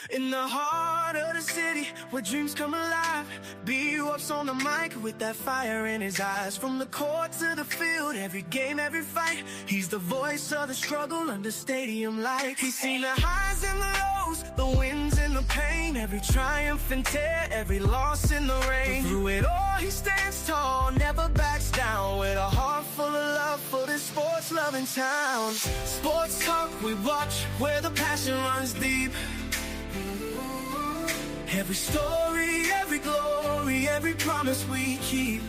In the heart of the city, where dreams come alive, B-Up's on the mic with that fire in his eyes. From the court to the field, every game, every fight, he's the voice of the struggle under stadium lights. He's seen the highs and the lows, the wins and the pain, every triumph and tear, every loss in the rain. But through it all, he stands tall, never backs down, with a heart full of love for this sports-loving town. Sports talk we watch, where the passion runs deep. Every story, every glory, every promise we keep.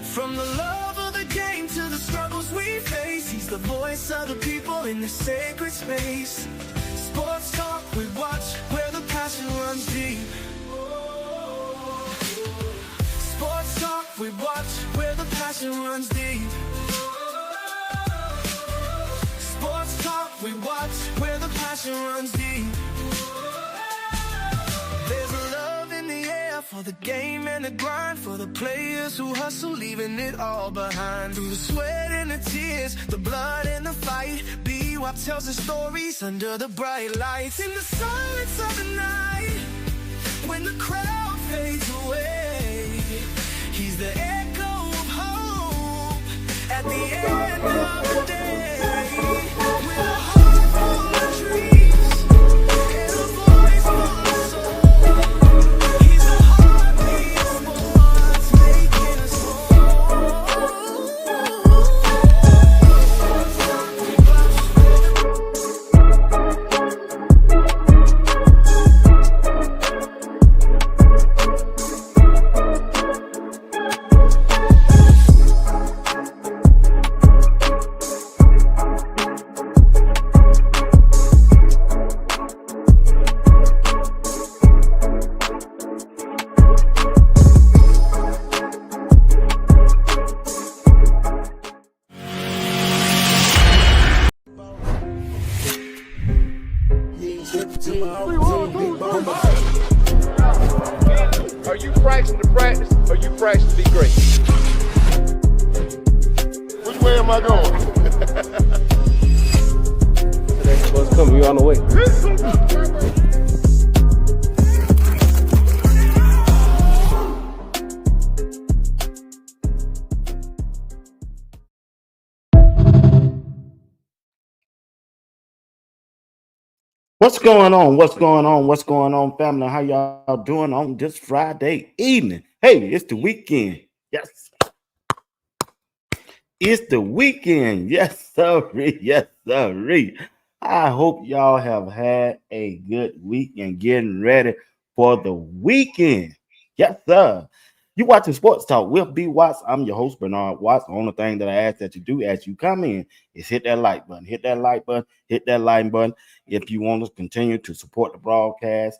From the love of the game to the struggles we face, he's the voice of the people in the sacred space. Sports talk we watch, where the passion runs deep. Sports talk we watch, where the passion runs deep. Sports talk we watch, where the passion runs deep. There's a love in the air for the game and the grind, for the players who hustle, leaving it all behind. Through the sweat and the tears, the blood and the fight, B-Wop tells the stories under the bright lights. In the silence of the night, when the crowd fades away, he's the echo of hope at the end of the day. With a heart full of dreams and a voice full of soul, Are you practicing to practice, or you practicing to be great? Which way am I going? Today's supposed to come, you on the way. What's going on? What's going on? What's going on, family? How y'all doing on this Friday evening? Hey, it's the weekend. Yes. It's the weekend. Yes, sir. Yes, sir. I hope y'all have had a good week and getting ready for the weekend. Yes, sir. You watching Sports Talk with B. Watts. I'm your host, Bernard Watts. The only thing that I ask that you do as you come in is hit that like button. Hit that like button. Hit that like button. If you want to continue to support the broadcast,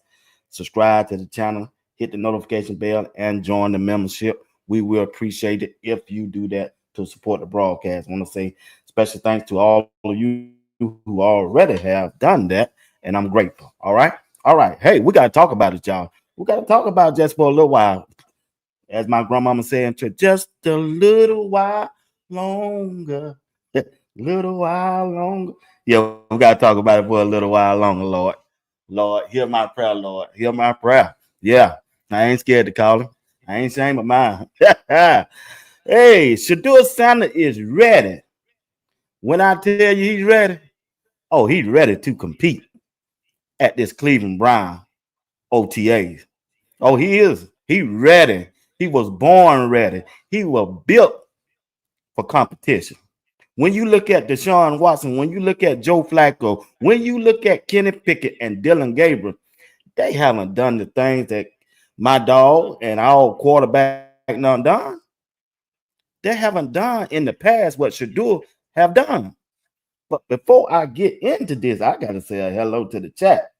subscribe to the channel, hit the notification bell, and join the membership. We will appreciate it if you do that to support the broadcast. I want to say special thanks to all of you who already have done that, and I'm grateful. All right. Hey, we got to talk about it, y'all. We got to talk about it just for a little while. As my grandmama said, just a little while longer. Little while longer. Yeah, we got to talk about it for a little while longer, Lord. Lord, hear my prayer, Lord. Hear my prayer. Yeah, I ain't scared to call him. I ain't ashamed of mine. Hey, Shedeur Sanders is ready. When I tell you he's ready, oh, he's ready to compete at this Cleveland Brown OTAs. Oh, he is. He ready. He was born ready. He was built for competition. When you look at Deshaun Watson, when you look at Joe Flacco, when you look at Kenny Pickett and Dylan Gabriel, they haven't done the things that my dog and our quarterback done. They haven't done in the past what Shedeur have done. But before I get into this, I got to say a hello to the chat.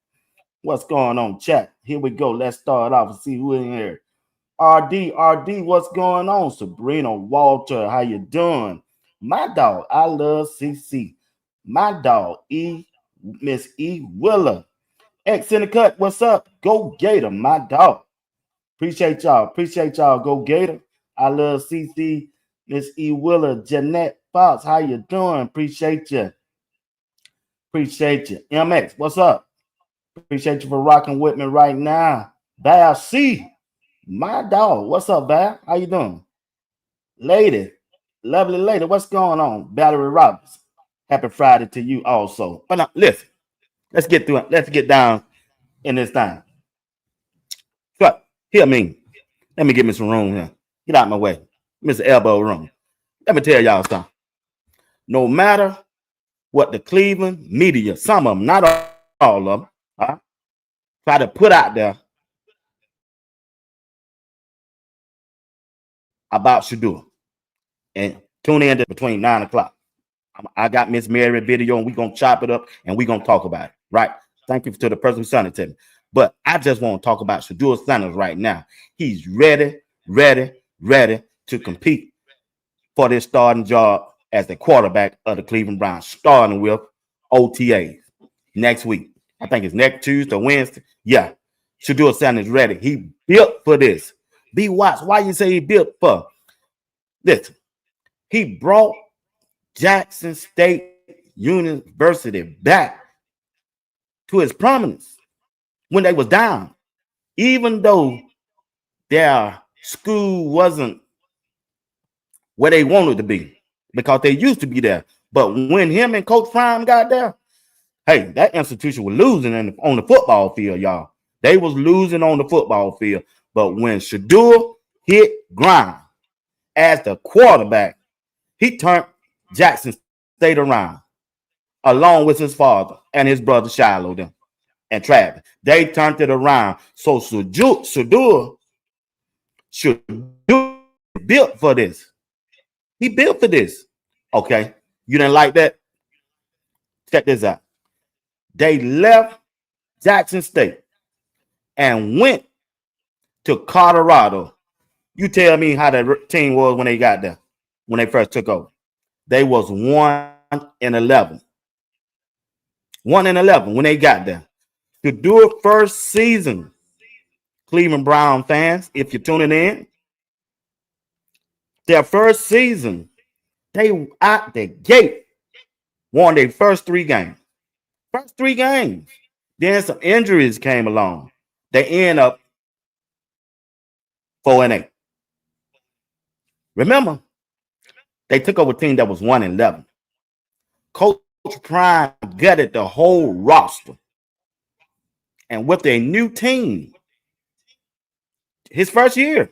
What's going on, chat? Here we go. Let's start off and see who in here. RD, what's going on? Sabrina Walter, how you doing? My dog, I love CC. My dog, Miss E. Willer. X in the cut, what's up? Go Gator, my dog. Appreciate y'all. Go Gator. I love CC, Miss E. Willer, Jeanette Fox, how you doing? Appreciate you. MX, what's up? Appreciate you for rocking with me right now. Val C, my dog. What's up, Val? How you doing? Lady, lovely lady, what's going on? Valerie Roberts. Happy Friday to you also. But now, listen, let's get through it. Let's get down in this thing. So, hear me. Let me get me some room here. Get out my way. Mr. Elbow Room. Let me tell y'all something. No matter what the Cleveland media, some of them, not all of them, try to put out there about Shedeur. And tune in to between 9 o'clock. I got Miss Mary video, and we're going to chop it up, and we're going to talk about it, right? Thank you to the person who sent it to me. But I just want to talk about Shedeur Sanders right now. He's ready to compete for this starting job as the quarterback of the Cleveland Browns, starting with OTAs next week. I think it's next Tuesday or Wednesday. Yeah, Shedeur Sanders ready. He built for this. B. Watts, why you say he built for? Listen, he brought Jackson State University back to its prominence when they was down, even though their school wasn't where they wanted to be because they used to be there. But when him and Coach Prime got there, hey, that institution was losing on the football field, y'all. They was losing on the football field. But when Shedeur hit ground as the quarterback, he turned Jackson State around, along with his father and his brother Shiloh them and Travis. They turned it around. So Shedeur built for this. He built for this. Okay. You didn't like that? Check this out. They left Jackson State and went to Colorado. You tell me how the team was when they got there, when they first took over. They was 1-11. 1-11 when they got there. To do it first season, Cleveland Brown fans, if you're tuning in, their first season, they out the gate won their first 3 games. First 3 games. Then some injuries came along. They end up 4-8. Remember, they took over a team that was 1-11. Coach Prime gutted the whole roster. And with a new team, his first year,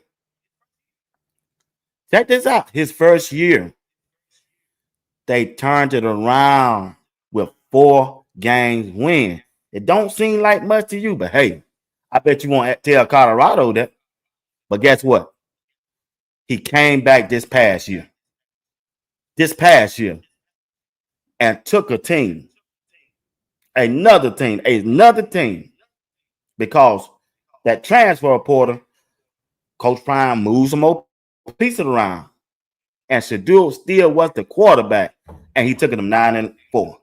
check this out, his first year, they turned it around with 4 games win. It don't seem like much to you, but hey, I bet you won't tell Colorado that. But guess what? He came back this past year, and took a team, another team, because that transfer portal, Coach Prime moves some more pieces around, and Shedeur still was the quarterback, and he took them 9-4.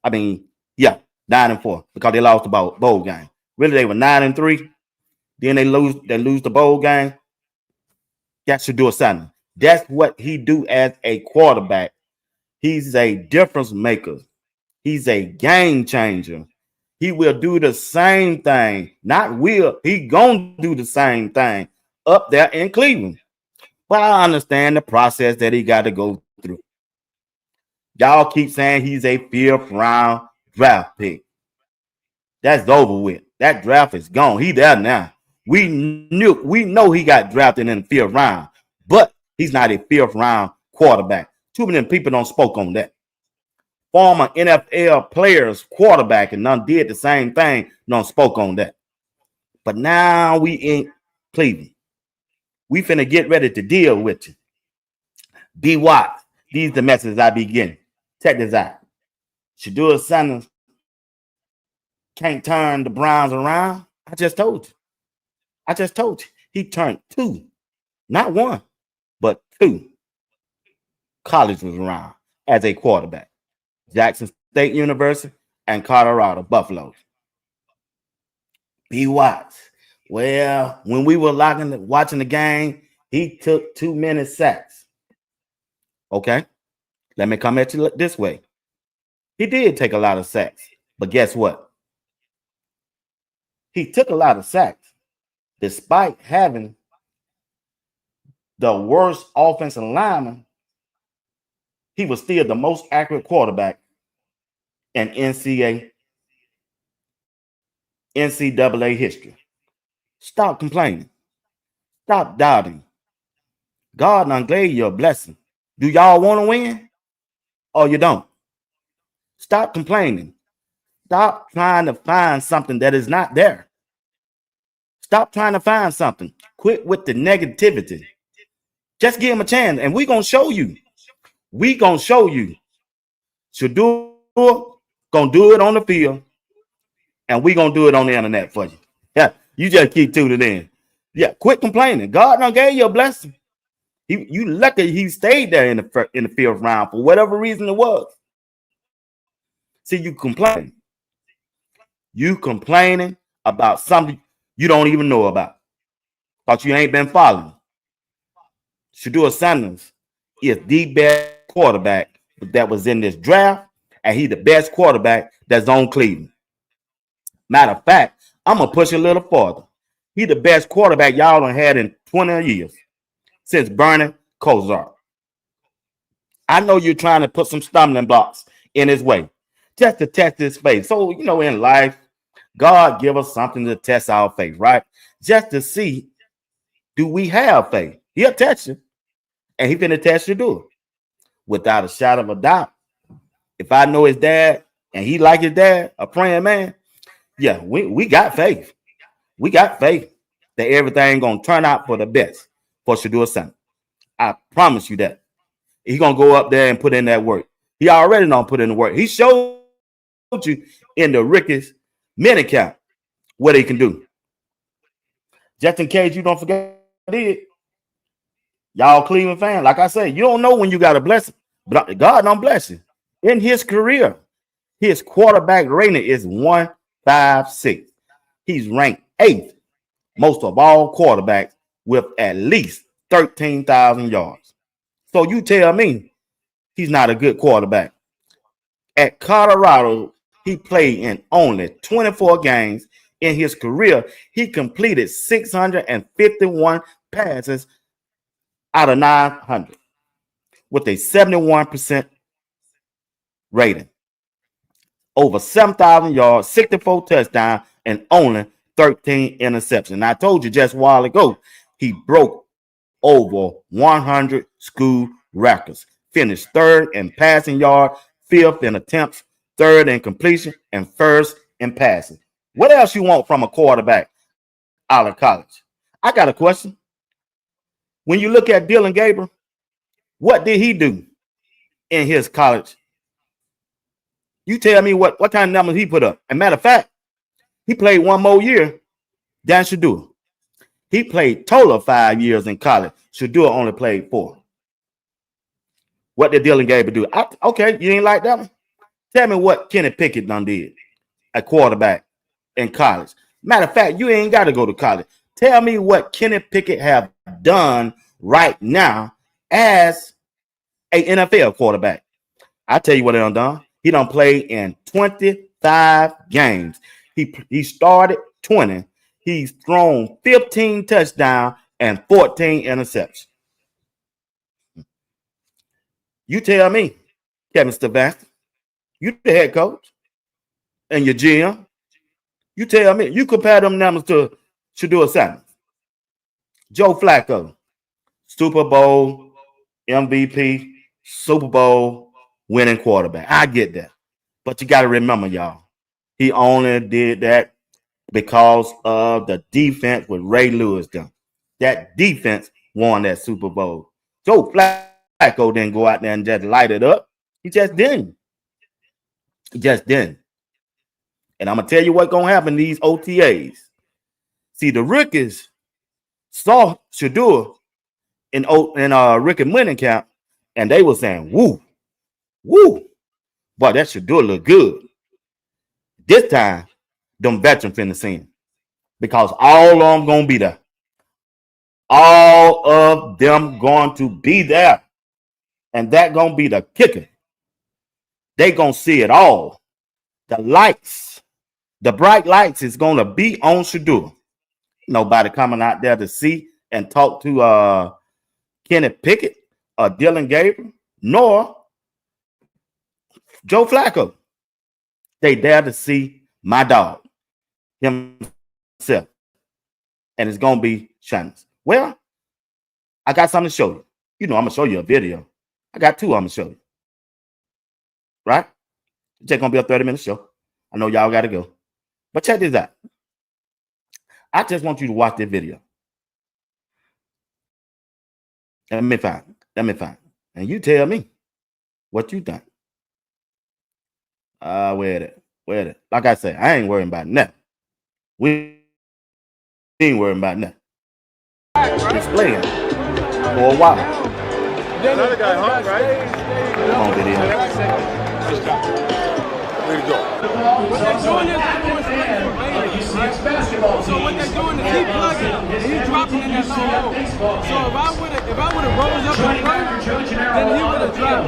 I mean, yeah, 9-4 because they lost the bowl game. Really, they were 9-3. Then they lose the bowl game. That's Shedeur Sanders. That's what he do as a quarterback. He's a difference maker. He's a game changer. He will do the same thing. Not will. He gonna do the same thing up there in Cleveland. But I understand the process that he got to go through. Y'all keep saying he's a 5th round draft pick. That's over with. That draft is gone. He there now. We know he got drafted in the 5th round, but he's not a 5th round quarterback. Too many people don't spoke on that. Former NFL players, quarterback, and none did the same thing, none spoke on that. But now we in Cleveland. We finna get ready to deal with you. B. Watt. These the messages I be getting. Check this out. Shedeur Sanders can't turn the Browns around. I just told you. He turned 2. Not 1, but 2. College was around as a quarterback. Jackson State University and Colorado Buffaloes. B. Watts. Well, when we were watching the game, he took too many sacks. Okay, let me come at you this way. He did take a lot of sacks, but guess what? He took a lot of sacks. Despite having the worst offensive lineman, he was still the most accurate quarterback in NCAA history. Stop complaining. Stop doubting. God done gave you a blessing. Do y'all want to win or you don't? Stop complaining. Stop trying to find something that is not there. Stop trying to find something. Quit with the negativity. Just give him a chance, and we're going to show you. We're going to show you. Shedeur going to do it on the field, and we're going to do it on the internet for you. Yeah, you just keep tuning in. Yeah, quit complaining. God done gave you a blessing. You lucky he stayed there in the fifth round for whatever reason it was. See, you complaining. You complaining about something you don't even know about. Because you ain't been following. Shedeur Sanders is the best quarterback that was in this draft, and he's the best quarterback that's on Cleveland. Matter of fact, I'm going to push a little farther. He's the best quarterback y'all done had in 20 years since Bernie Kosar. I know you're trying to put some stumbling blocks in his way just to test his faith. So, in life, God give us something to test our faith, right? Just to see, do we have faith? He'll test you, and he's finna test you, do it. Without a shadow of a doubt. If I know his dad, and he like his dad, a praying man, yeah, we got faith. We got faith that everything going to turn out for the best for Shedeur Sanders. I promise you that. He's going to go up there and put in that work. He already done put in the work. He showed you in the Ricky's minute count what he can do. Just in case you don't forget it, y'all Cleveland fan, like I said, you don't know when you got a blessing, but God don't bless you. In his career, his quarterback rating is 156. He's ranked 8th most of all quarterbacks with at least 13,000 yards. So you tell me he's not a good quarterback. At Colorado, he played in only 24 games. In his career, he completed 651 passes out of 900 with a 71% rating. Over 7,000 yards, 64 touchdowns, and only 13 interceptions. And I told you just a while ago, he broke over 100 school records. Finished 3rd in passing yard, 5th in attempts, 3rd in completion, and 1st in passing. What else you want from a quarterback out of college? I got a question. When you look at Dylan Gabriel, what did he do in his college? You tell me what kind of numbers he put up. As a matter of fact, he played one more year than Shedeur. He played total of 5 years in college. Shedeur only played 4. What did Dylan Gabriel do? Okay, you ain't like that one? Tell me what Kenny Pickett done did, a quarterback in college. Matter of fact, you ain't got to go to college. Tell me what Kenny Pickett have done right now as an NFL quarterback. I tell you what he done. He done played in 25 games. He started 20. He's thrown 15 touchdowns and 14 interceptions. You tell me, Kevin Stefanski, you the head coach and your GM. You tell me, you compare them numbers to Shedeur Sanders. Joe Flacco, Super Bowl MVP, Super Bowl winning quarterback. I get that. But you got to remember, y'all, he only did that because of the defense with Ray Lewis done. That defense won that Super Bowl. Joe Flacco didn't go out there and just light it up. He just didn't. He just didn't. And I'm going to tell you what's going to happen in these OTAs. See, the rookies saw Shedeur in Ricky winning camp, and they were saying, woo, woo. Boy, that Shedeur look good. This time, them veterans finna see him. Because all of them going to be there. All of them going to be there. And that going to be the kicker. They going to see it all. The lights The bright lights is going to be on Shedeur. Nobody coming out there to see and talk to Kenny Pickett or Dylan Gabriel, nor Joe Flacco. They dare to see my dog himself. And it's going to be Sanders. Well, I got something to show you. I'm going to show you a video. I got two I'm going to show you. Right? It's just going to be a 30-minute show. I know y'all got to go. But check this out. I just want you to watch this video. Let me find. And you tell me what you think. Where it? Like I said, I ain't worrying about nothing. We ain't worrying about nothing. It's playing for a while. Another guy hung, right? Come on, video. Way to go. What they're doing is so what they're doing is he plugging and he's dropping in that low hole. So if I would have rose up in front, then he would have dropped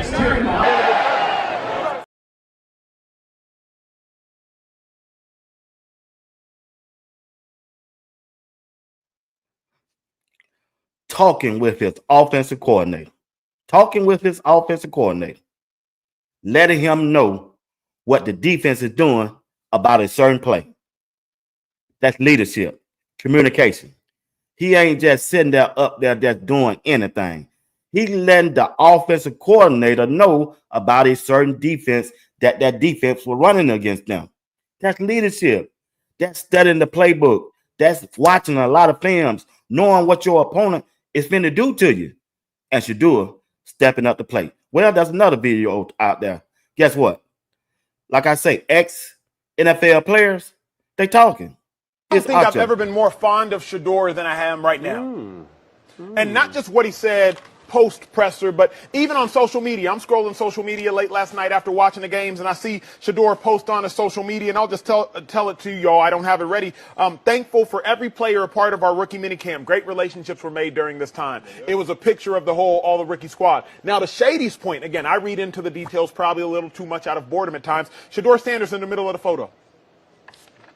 straight. Talking with his offensive coordinator, letting him know what the defense is doing about a certain play. That's leadership, communication. He ain't just sitting there up there just doing anything. He letting the offensive coordinator know about a certain defense that defense was running against them. That's leadership. That's studying the playbook. That's watching a lot of films, knowing what your opponent is finna do to you. And Shedeur stepping up the plate. Well, there's another video out there. Guess what? Like I say, ex-NFL players, they talking. I don't think I've ever been more fond of Shedeur than I am right now. And not just what he said post-presser, but even on social media. I'm scrolling social media late last night after watching the games, and I see Shedeur post on his social media, and I'll just tell it to y'all. I don't have it ready. Thankful for every player a part of our rookie minicamp. Great relationships were made during this time. It was a picture of all the rookie squad. Now, to Shady's point, again, I read into the details probably a little too much out of boredom at times. Shedeur Sanders in the middle of the photo.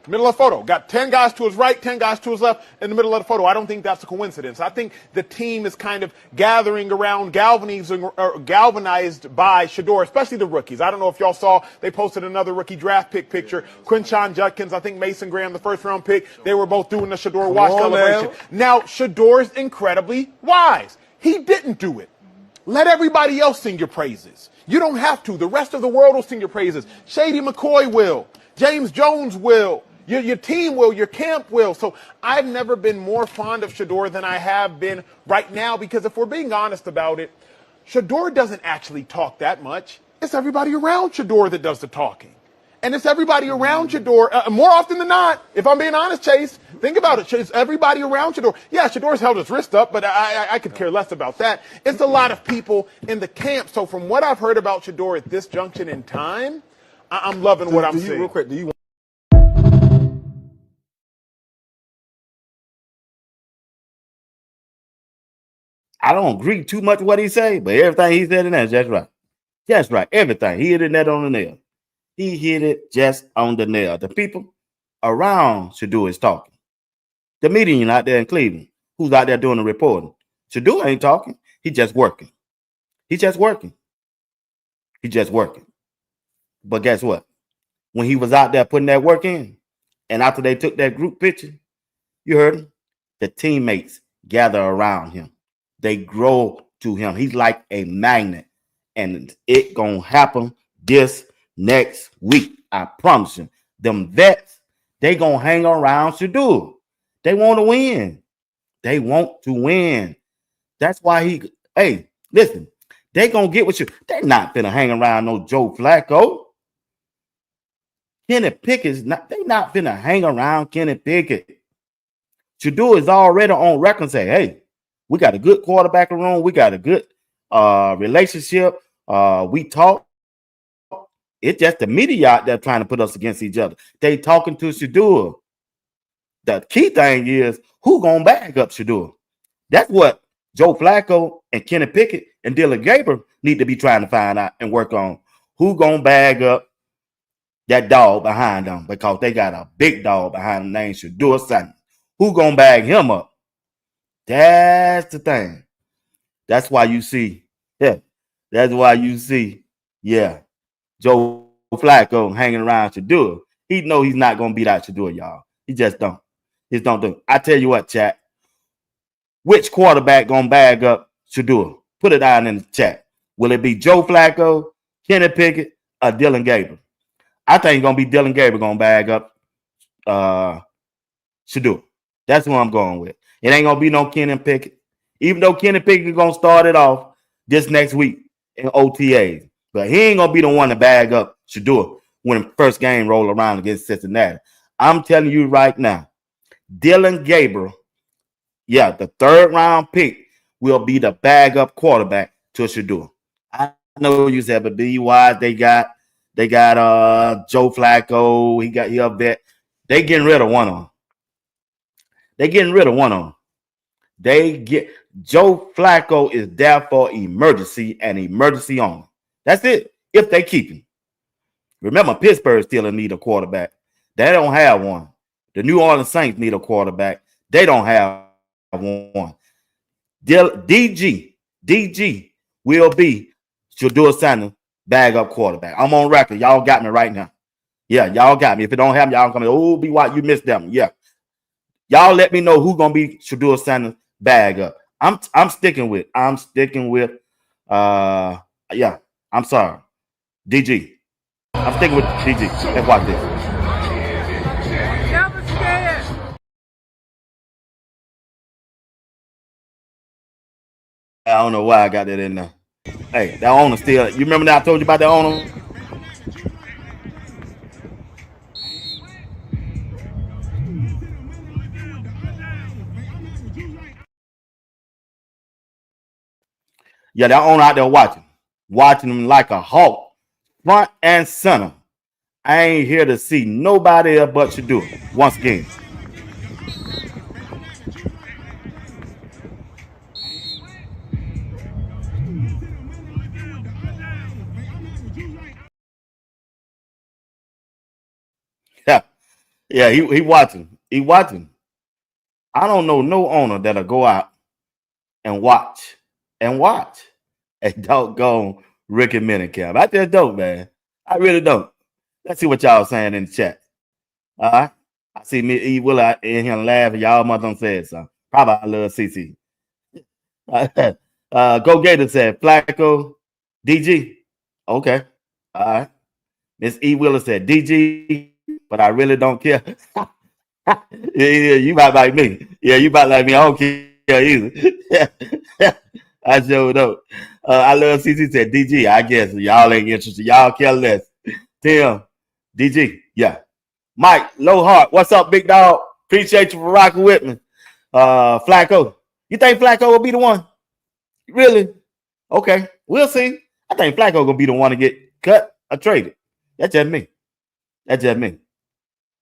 Got 10 guys to his right, 10 guys to his left in the middle of the photo. I don't think that's a coincidence. I think the team is kind of gathering around, galvanized by Shedeur, especially the rookies. I don't know if y'all saw, they posted another rookie draft pick picture. Quinshon Judkins, I think Mason Graham, the first-round pick. They were both doing the Shedeur watch celebration. Now, Shedeur's incredibly wise. He didn't do it. Let everybody else sing your praises. You don't have to. The rest of the world will sing your praises. Shady McCoy will. James Jones will. Your team will, your camp will. So I've never been more fond of Shedeur than I have been right now, because if we're being honest about it, Shedeur doesn't actually talk that much. It's everybody around Shedeur that does the talking. And it's everybody around Shedeur, more often than not, if I'm being honest, Chase, think about it. It's everybody around Shedeur. Yeah, Shedeur's held his wrist up, but I could care less about that. It's a lot of people in the camp. So from what I've heard about Shedeur at this junction in time, I'm loving what I'm seeing. Real quick, do you I don't agree too much with what he say, but everything he said in there is just right. Just right. Everything. He hit it net on the nail. He hit it just on the nail. The people around Shedeur is talking. The media out there in Cleveland, who's out there doing the reporting. Shedeur ain't talking. He just working. He just working. But guess what? When he was out there putting that work in, and after they took that group picture, you heard him? The teammates gather around him. They grow to him. He's like a magnet. And it gonna happen this next week. I promise you. Them vets, they gonna hang around Shedeur. They want to win. That's why hey, listen, they gonna get with you. They're not finna hang around no Joe Flacco. Kenny Pickett's not, they not finna hang around Kenny Pickett. Shedeur is already on record and say, hey, we got a good quarterback room. We got a good relationship. We talk. It's just the media out there trying to put us against each other. They talking to Shedeur. The key thing is who gonna back up Shedeur. That's what Joe Flacco and Kenny Pickett and Dylan Gabriel need to be trying to find out and work on. Who gonna bag up that dog behind them because they got a big dog behind them named Shedeur Sanders. Who gonna bag him up? That's the thing. That's why you see, yeah. That's why you see, yeah, Joe Flacco hanging around Shedeur. He know he's not gonna beat out Shedeur, y'all. He just don't. He don't do it. I tell you what, chat. Which quarterback gonna bag up Shedeur? Put it down in the chat. Will it be Joe Flacco, Kenny Pickett, or Dylan Gabriel? I think it's gonna be Dylan Gabriel gonna bag up Shedeur. That's who I'm going with. It ain't gonna be no Kenny Pickett, even though Kenny Pickett is gonna start it off this next week in OTAs. But he ain't gonna be the one to bag up Shedeur when the first game roll around against Cincinnati. I'm telling you right now, Dylan Gabriel, yeah, the 3rd round pick will be the bag up quarterback to Shedeur. I know you said, but be wise. They got Joe Flacco. He up there. They getting rid of one of them. They get Joe Flacco is there for emergency and emergency only. That's it. If they keep him. Remember, Pittsburgh still in need of quarterback. They don't have one. The New Orleans Saints need a quarterback. They don't have one. DG will be Shedeur Sanders bag up quarterback. I'm on record. Y'all got me right now. Yeah, y'all got me. If it don't happen, y'all come in. Oh, be white, you missed them. Yeah. Y'all let me know who's gonna be Shedeur Sanders bag up. I'm sticking with. I'm sorry. DG. I'm sticking with DG. Let's watch this. I don't know why I got that in there. Hey, that owner still. You remember that I told you about that owner? Yeah, that owner out there watching him like a hawk, front and center. I ain't here to see nobody else but Shedeur once again. Yeah, he watching. He watching. I don't know no owner that'll go out and watch a doggone Rick and Minnie camp. I just don't, man. I really don't. Let's see what y'all saying in the chat. All right. I see me E Will out in here laughing. Y'all must have said something. Probably I love CC. Go Gator said Flacco, DG. Okay. All right. Miss E Willer said DG, but I really don't care. Yeah, you might like me. Yeah, you might like me. I don't care either. I showed up. I love CC said DG. I guess y'all ain't interested. Y'all care less. Tim, DG. Yeah. Mike, Low Heart. What's up, big dog? Appreciate you for rocking with me. Flacco. You think Flacco will be the one? Really? Okay. We'll see. I think Flacco gonna be the one to get cut or traded. That's just me.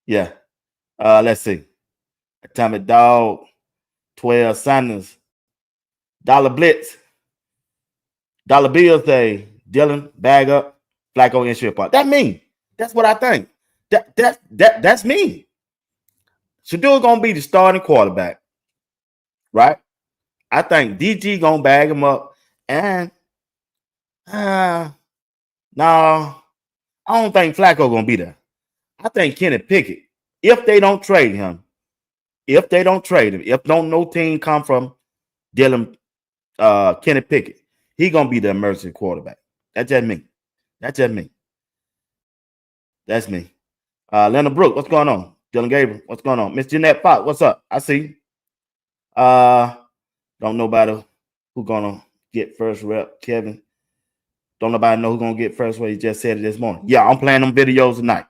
Yeah. Let's see. Atomic Dog, 12 Sanders, Dollar Blitz, Dollar Bill say Dylan bag up, Flacco in strip part. That me. That's what I think. That's me. Shedeur gonna be the starting quarterback, right? I think DG gonna bag him up, and no, I don't think Flacco gonna be there. I think Kenny Pickett, if they don't trade him, if don't no team come from Dylan Kenny Pickett, he gonna be the emergency quarterback. That's just me. That's me. Leonard Brooks, what's going on? Dylan Gabriel, what's going on? Miss Jeanette Fox, what's up? I see. Don't nobody who gonna get first rep. Kevin, don't nobody know who gonna get first rep. He just said it this morning. Yeah, I'm playing them videos tonight.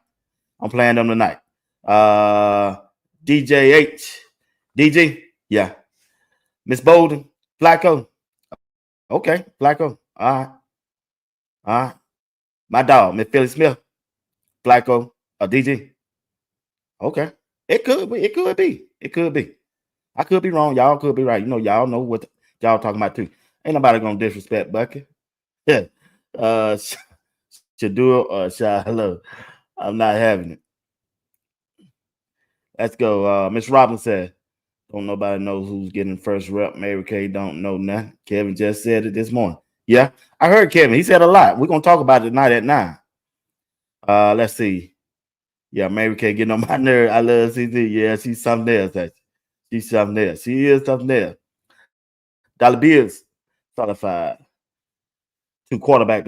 DG, yeah. Miss Bolden, Flacco. Okay, Flacco. All right. My dog, Miss Philly Smith, Flacco, DG. Okay. It could be. I could be wrong. Y'all could be right. You know, y'all know what y'all talking about too. Ain't nobody gonna disrespect Bucky. Yeah. Shedeur or Shiloh. I'm not having it. Let's go. Miss Robin said, don't nobody knows who's getting first rep. Mary Kay don't know nothing. Kevin just said it this morning. Yeah, I heard Kevin. He said a lot. We're going to talk about it tonight at 9. Let's see. Yeah, Mary Kay getting on my nerve. I love CZ. Yeah, she's something else. She's something else. She is something else. Dollar Bills solidified. 2 quarterback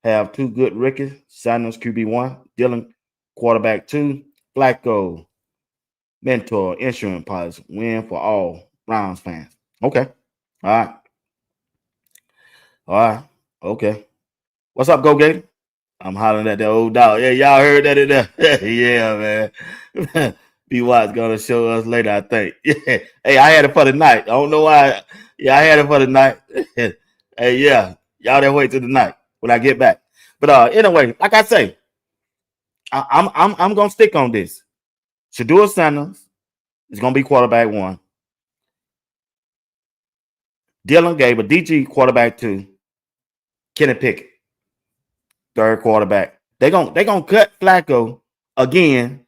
have 2 good rookies. Sanders QB1, Dillon quarterback 2, Flacco mentor insurance policy. Win for all Browns fans. Okay. All right. Okay. What's up, Go Gator? I'm hollering at the old dog. Yeah, y'all heard that in there. Yeah, man. B. Watt's gonna show us later, I think. Yeah. Hey, I had it for the night. I don't know why. Yeah, I had it for the night. Hey, yeah. Y'all that wait till the night when I get back. But anyway, like I say, I'm gonna stick on this. Shedeur Sanders is gonna be quarterback 1. Dillon Gabriel, DG quarterback 2. Kenny Pickett, 3rd quarterback. They gonna cut Flacco again.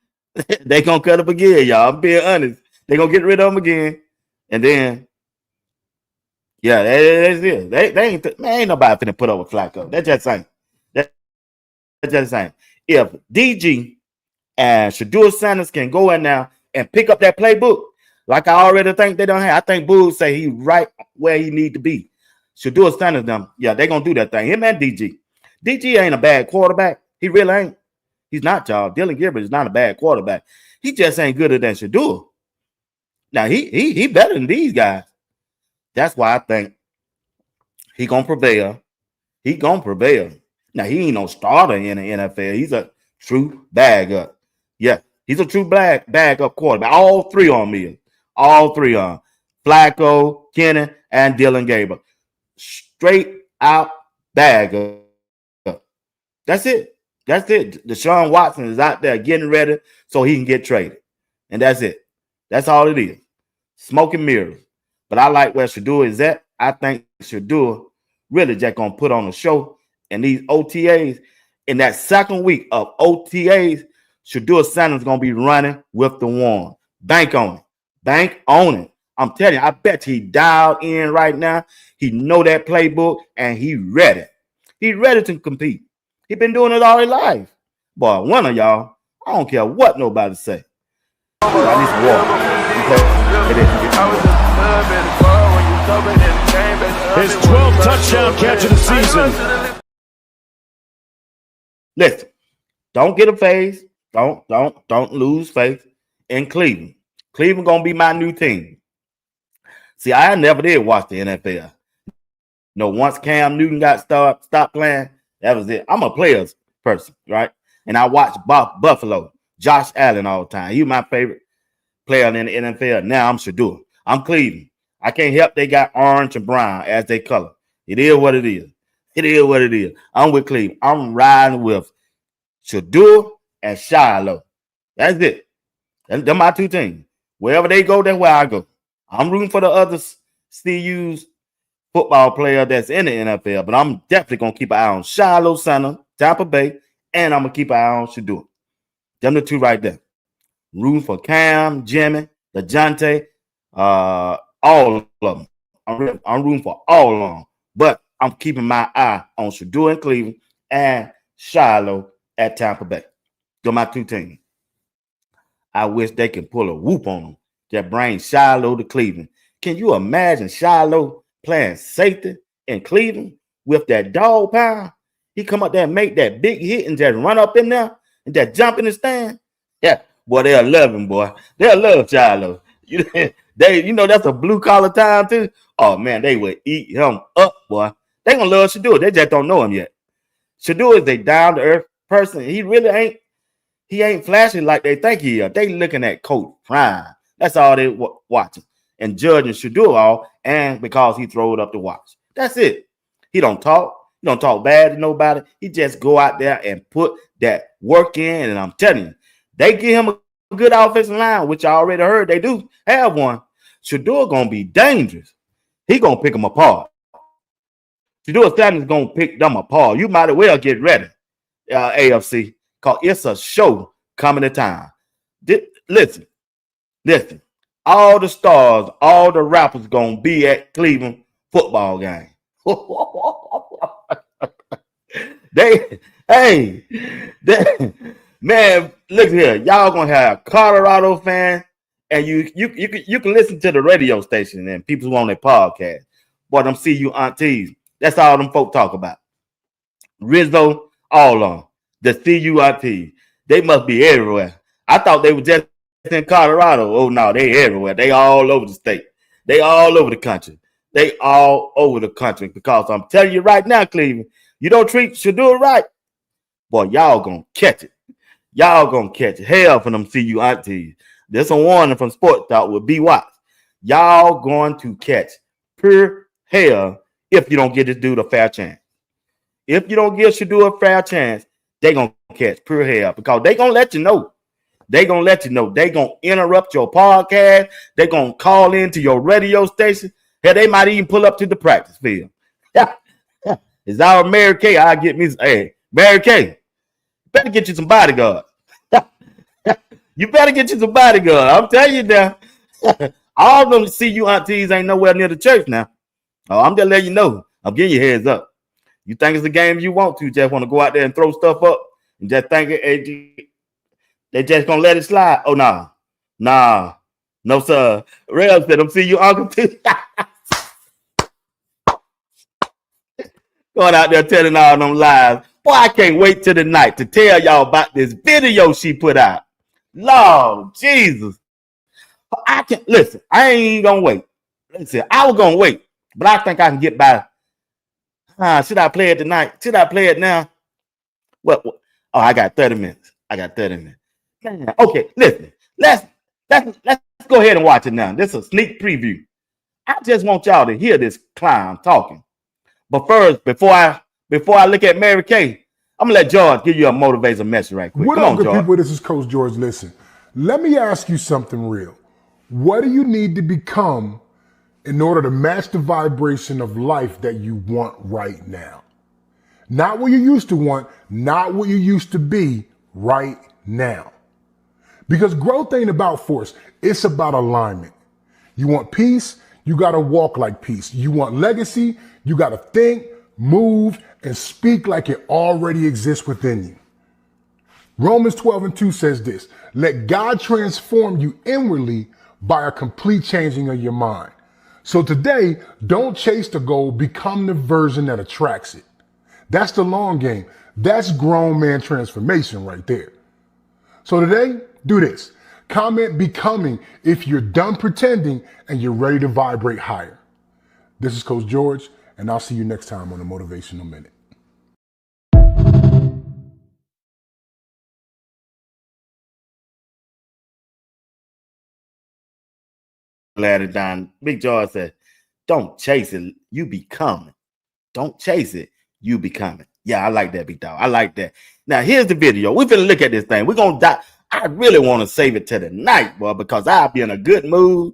They gonna cut him again, y'all. I'm being honest. They gonna get rid of him again, and then yeah, that's it. They ain't nobody finna put up with Flacco. That's just saying. That's just saying. If DG and Shedeur Sanders can go in now and pick up that playbook, like I already think they don't have. I think Bulls say he right where he need to be. Shedeur Sanders them, yeah, they gonna do that thing. Him and DG. DG ain't a bad quarterback. He really ain't. He's not, y'all. Dillon Gabriel is not a bad quarterback. He just ain't gooder than Shedeur. Now he better than these guys. That's why I think he gonna prevail. He gonna prevail. Now he ain't no starter in the NFL. He's a true bag up. Yeah, he's a true bag up quarterback. All 3 on me. All 3 on Flacco, Kenny, and Dillon Gabriel. Straight out bag up. That's it. That's it. Deshaun Watson is out there getting ready so he can get traded. And that's it. That's all it is. Smoke and mirrors. But I like where Shedeur is at. I think Shedeur really just going to put on a show. And these OTAs, in that second week of OTAs, Shedeur Sanders going to be running with the one. Bank on it. Bank on it. I'm telling you, I bet he dialed in right now. He know that playbook, and he ready. He ready to compete. He been doing it all his life. Boy, one of y'all, I don't care what nobody say. I need some water. Okay? His 12th touchdown catch of the season. Listen, don't get a phase. Don't lose faith in Cleveland. Cleveland gonna be my new team. See, I never did watch the NFL. No, once Cam Newton got stopped playing, that was it. I'm a players person, right? And I watch Buffalo, Josh Allen all the time. He was my favorite player in the NFL. Now I'm Shedeur. I'm Cleveland. I can't help they got orange and brown as their color. It is what it is. It is what it is. I'm with Cleveland. I'm riding with Shedeur and Shiloh. That's it. They're my 2 teams. Wherever they go, that's where I go. I'm rooting for the other CU's football player that's in the NFL, but I'm definitely going to keep an eye on Shiloh Center, Tampa Bay, and I'm going to keep an eye on Shedeur. Them the 2 right there. Rooting for Cam, Jimmy, DeJounte, all of them. I'm rooting for all of them, but I'm keeping my eye on Shedeur in Cleveland and Shiloh at Tampa Bay. They're my 2 teams. I wish they can pull a whoop on them that bring Shiloh to Cleveland. Can you imagine Shiloh playing safety in Cleveland with that dog pound? He come up there and make that big hit and just run up in there and just jump in the stand. Yeah, boy, they'll love him, boy. They'll love Shiloh. You know that's a blue collar time too. Oh man, they would eat him up, boy. They gonna love Shedeur. They just don't know him yet. Shedeur is a down to earth person. He really ain't. He ain't flashy like they think he is. They looking at Coach Prime. That's all they watching and judging Shedeur all, and because he throwed up the watch. That's it. He don't talk. He don't talk bad to nobody. He just go out there and put that work in. And I'm telling you, they give him a good offensive line, which I already heard they do have one. Shedeur gonna be dangerous. He gonna pick them apart. Shedeur Sanders gonna pick them apart. You might as well get ready. AFC, called It's a Show Coming to Town. Listen. All the stars, all the rappers gonna be at Cleveland football game. Man, look here. Y'all gonna have Colorado fans, and you can listen to the radio station and people who on their podcast. Boy, them CU aunties. That's all them folk talk about. Rizzo, all on the CU aunties. They must be everywhere. I thought they were just in Colorado. Oh no, they everywhere. They all over the state. They all over the country. They all over the country, because I'm telling you right now, Cleveland, you don't treat Shedeur right, boy, y'all gonna catch it. Y'all gonna catch it. Hell for them CU aunties. This a warning from Sports Talk with B. Watts. Y'all going to catch pure hell if you don't give this dude a fair chance. If you don't give Shedeur a fair chance, they gonna catch pure hell, because they gonna let you know. They gonna let you know. They gonna interrupt your podcast. They gonna call into your radio station. Hell, they might even pull up to the practice field. Is our Mary Kay? I get me. Hey, Mary Kay, better get you some bodyguards. You better get you some bodyguards. I'm telling you now. All of them CU aunties ain't nowhere near the church now. Oh, I'm just letting you know. I'm giving you heads up. You think it's a game you want to, just want to go out there and throw stuff up and just think they just gonna let it slide? Oh, nah. No, sir. Real said, I'm seeing you, Uncle T. Going out there telling all them lies. Boy, I can't wait till the night to tell y'all about this video she put out. Lord Jesus. I ain't gonna wait. Listen, I was gonna wait, but I think I can get by. Should I play it tonight? Should I play it now? What? Oh, I got 30 minutes. Man, okay, listen. Let's go ahead and watch it now. This is a sneak preview. I just want y'all to hear this clown talking. But first, before I look at Mary Kay, I'm gonna let George give you a motivational message right quick. What up, good people? This is Coach George. Listen, let me ask you something real. What do you need to become in order to match the vibration of life that you want right now? Not what you used to want, not what you used to be right now. Because growth ain't about force, it's about alignment. You want peace, you gotta walk like peace. You want legacy, you gotta think, move, and speak like it already exists within you. Romans 12:2 says this: let God transform you inwardly by a complete changing of your mind. So today, don't chase the goal, become the version that attracts it. That's the long game. That's grown man transformation right there. So today, do this. Comment becoming if you're done pretending and you're ready to vibrate higher. This is Coach George, and I'll see you next time on a Motivational Minute. Glad it done. Big George said, don't chase it, you become it. Don't chase it, you become it. Yeah, I like that, big dog. I like that. Now, here's the video. We're going to look at this thing. We're going to die. I really want to save it to the night, boy, because I'll be in a good mood.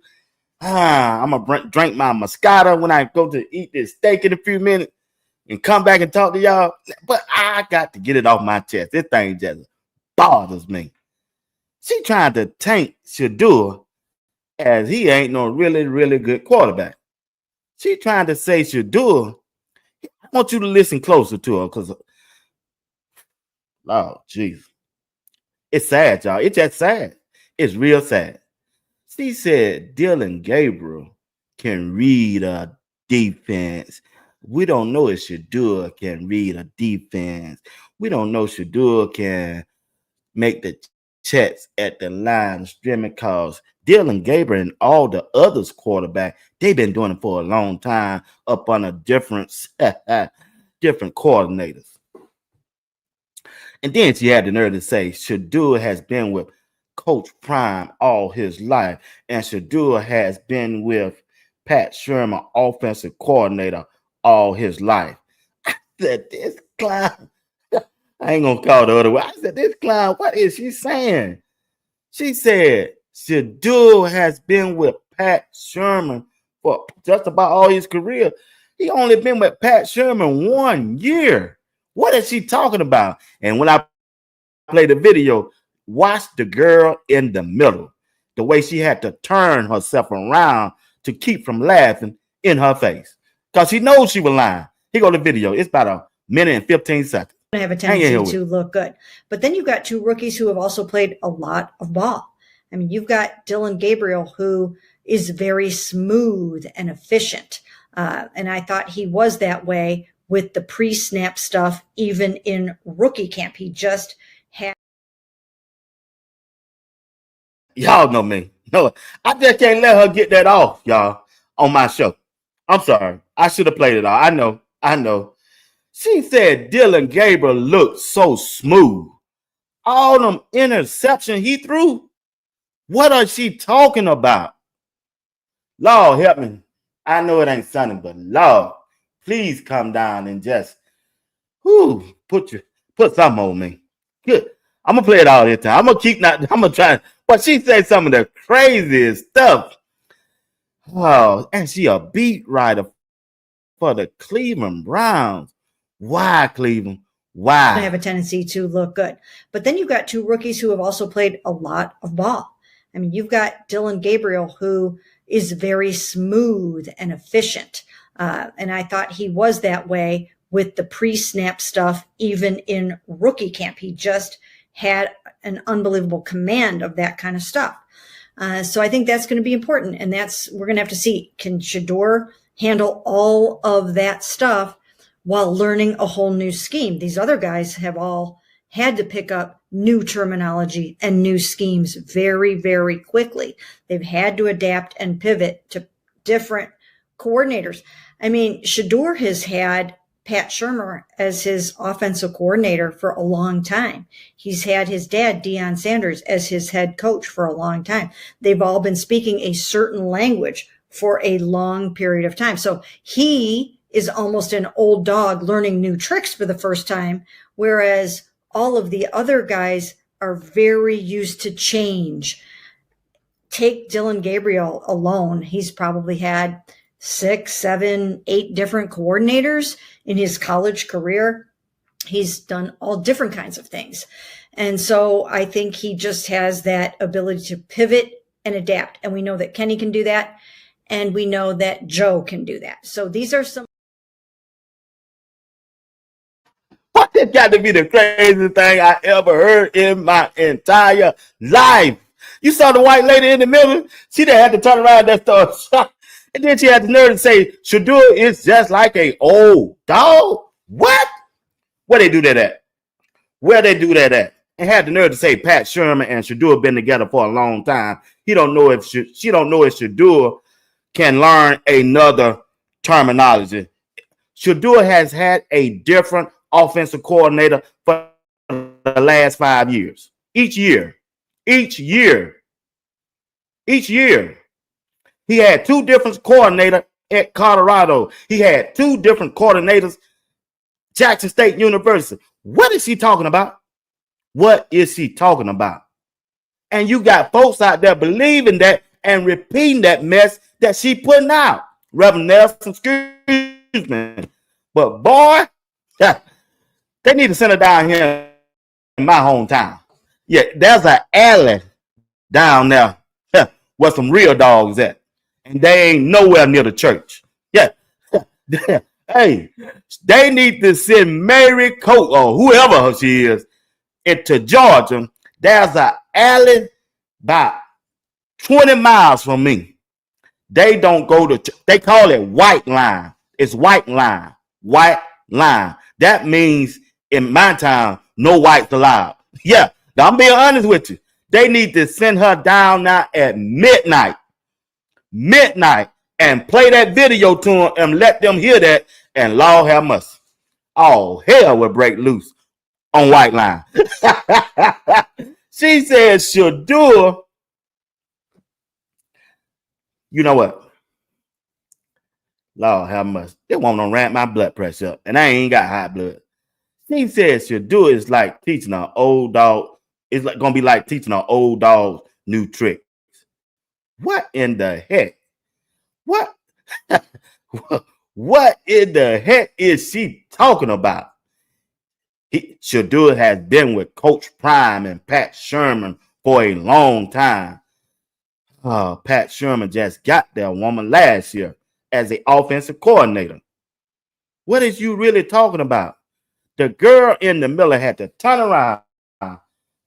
I'm going to drink my Moscato when I go to eat this steak in a few minutes and come back and talk to y'all. But I got to get it off my chest. This thing just bothers me. She trying to tank Shedeur as he ain't no really, really good quarterback. She trying to say Shedeur. I want you to listen closer to her, because, oh, jeez. It's sad, y'all. It's just sad. It's real sad. She said Dylan Gabriel can read a defense. We don't know if Shedeur can read a defense. We don't know Shedeur can make the checks at the line of scrimmage, because Dylan Gabriel and all the others quarterback, they've been doing it for a long time up under different coordinators. And then she had the nerve to say Shedeur has been with Coach Prime all his life, and Shedeur has been with Pat Shermer, offensive coordinator, all his life. I said, this clown, I ain't gonna call the other way. I said, this clown, what is she saying? She said Shedeur has been with Pat Sherman for just about all his career. He only been with Pat Sherman 1 year. What is she talking about? And when I play the video, watch the girl in the middle, the way she had to turn herself around to keep from laughing in her face. Because she knows she was lying. Here go the video. It's about a minute and 15 seconds. Have a tendency to look good. But then you've got two rookies who have also played a lot of ball. I mean, you've got Dylan Gabriel, who is very smooth and efficient. And I thought he was that way with the pre-snap stuff, even in rookie camp. He just had. Y'all know me. No, I just can't let her get that off, y'all, on my show. I'm sorry. I should have played it all. I know. She said Dylan Gabriel looked so smooth. All them interceptions he threw. What are she talking about? Lord help me. I know it ain't sunny, but Lord, please come down and just put something on me. Good. I'm gonna play it all this time. I'm gonna try. But she said some of the craziest stuff. Oh, and she a beat writer for the Cleveland Browns. Why, Cleveland? Why? Have a tendency to look good. But then you've got two rookies who have also played a lot of ball. I mean, you've got Dylan Gabriel, who is very smooth and efficient. And I thought he was that way with the pre-snap stuff, even in rookie camp. He just had an unbelievable command of that kind of stuff. So I think that's going to be important. And we're going to have to see, can Shedeur handle all of that stuff while learning a whole new scheme? These other guys have all had to pick up new terminology and new schemes very, very quickly. They've had to adapt and pivot to different coordinators. I mean, Shedeur has had Pat Shurmur as his offensive coordinator for a long time. He's had his dad, Shedeur Sanders, as his head coach for a long time. They've all been speaking a certain language for a long period of time. So he is almost an old dog learning new tricks for the first time, whereas all of the other guys are very used to change. Take Dylan Gabriel alone. He's probably had 6, 7, 8 different coordinators in his college career. He's done all different kinds of things. And so I think he just has that ability to pivot and adapt. And we know that Kenny can do that. And we know that Joe can do that. So these are some. It got to be the craziest thing I ever heard in my entire life. You saw the white lady in the middle? She done had to turn around that store. And then she had the nerve to say, Shedeur is just like an old dog. What? Where they do that at? Where they do that at? And had the nerve to say Pat Shurmur and Shedeur been together for a long time. She don't know if Shedeur can learn another terminology. Shedeur has had a different offensive coordinator for the last 5 years. Each year. He had 2 different coordinators at Colorado. He had 2 different coordinators, Jackson State University. What is she talking about? What is she talking about? And you got folks out there believing that and repeating that mess that she putting out. Reverend Nelson, excuse me. But boy, they need to send her down here in my hometown. Yeah, there's an alley down there where some real dogs at. And they ain't nowhere near the church. Yeah. Hey, they need to send Mary Coat or whoever she is into Georgia. There's an alley about 20 miles from me. They don't go to, they call it white line. It's white line. White line. That means in my town, no whites allowed. Yeah, I'm being honest with you. They need to send her down now at midnight, and play that video to them and let them hear that. And Lord have mercy, all hell will break loose on white line. She said, Shedeur, you know what? Lord have mercy. They want to ramp my blood pressure up, and I ain't got high blood. She said Shedeur is like teaching an old dog. It's like gonna be like teaching an old dog new tricks. What in the heck? What? What in the heck is she talking about? Shedeur has been with Coach Prime and Pat Sherman for a long time. Pat Sherman just got that woman last year as an offensive coordinator. What is you really talking about? The girl in the middle had to turn around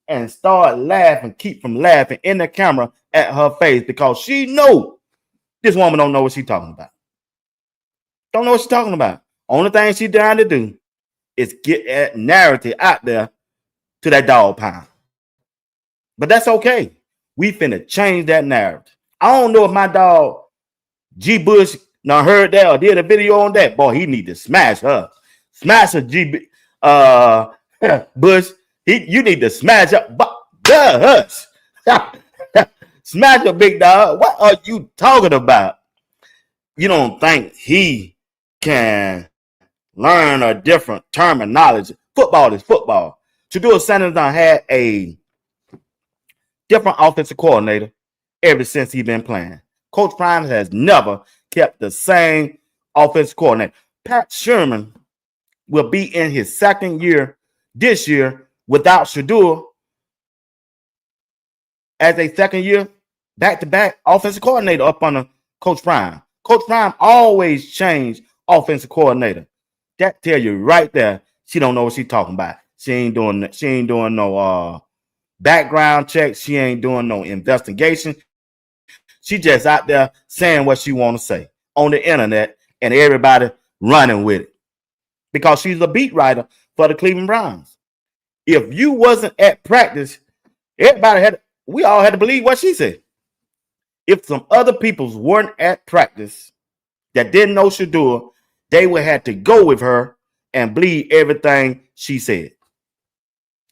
and start laughing, keep from laughing in the camera at her face because she know this woman don't know what she's talking about. Don't know what she's talking about. Only thing she's trying to do is get that narrative out there to that dog pound. But that's okay. We finna change that narrative. I don't know if my dog G Bush now heard that or did a video on that. Boy, he need to smash her. Smash her, Bush. You need to smash her. Hush. Smash her, big dog. What are you talking about? You don't think he can learn a different terminology? Football is football. Shedeur Sanders had a different offensive coordinator ever since he's been playing. Coach Prime has never kept the same offensive coordinator. Pat Sherman will be in his second year this year without Shedeur as a second year back-to-back offensive coordinator up under Coach Prime. Coach Prime always changed offensive coordinator. That tell you right there, she don't know what she's talking about. She ain't doing no background checks. She ain't doing no investigation. She just out there saying what she want to say on the internet and everybody running with it because she's a beat writer for the Cleveland Browns. If you wasn't at practice, we all had to believe what she said. If some other peoples weren't at practice that didn't know Shedeur, they would have to go with her and believe everything she said.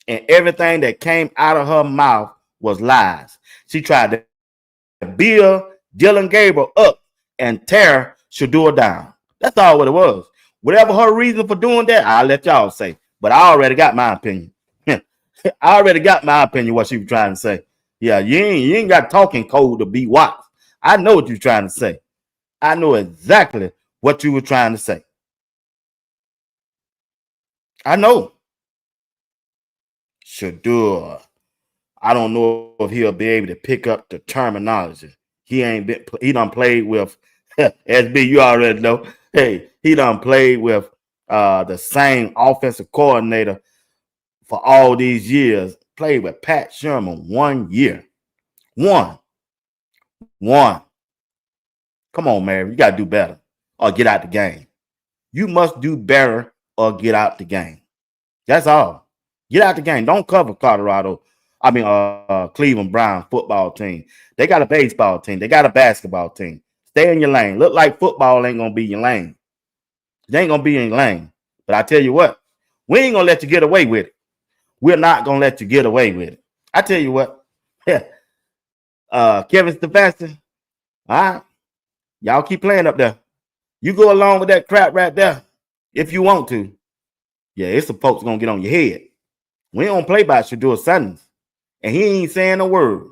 And everything that came out of her mouth was lies. She tried to build Dylan Gabriel up and tear Shedeur down. That's all what it was. Whatever her reason for doing that, I'll let y'all say. But I already got my opinion. I already got my opinion what she was trying to say. Yeah, you ain't got talking code to be watched. I know what you're trying to say. I know exactly what you were trying to say. I know. Shedeur. I don't know if he'll be able to pick up the terminology. He done played with SB, you already know. Hey, he done played with the same offensive coordinator for all these years. Played with Pat Sherman 1 year. One. Come on, man. You got to do better or get out the game. You must do better or get out the game. That's all. Get out the game. Don't cover Cleveland Brown football team. They got a baseball team. They got a basketball team. Stay in your lane. Look like football ain't going to be your lane. It ain't going to be in your lane. But I tell you what, we ain't going to let you get away with it. We're not going to let you get away with it. I tell you what, Kevin Stefanski, all right, y'all keep playing up there. You go along with that crap right there if you want to. Yeah, it's some folks going to get on your head. We don't play by Shedeur Sanders, and he ain't saying a word.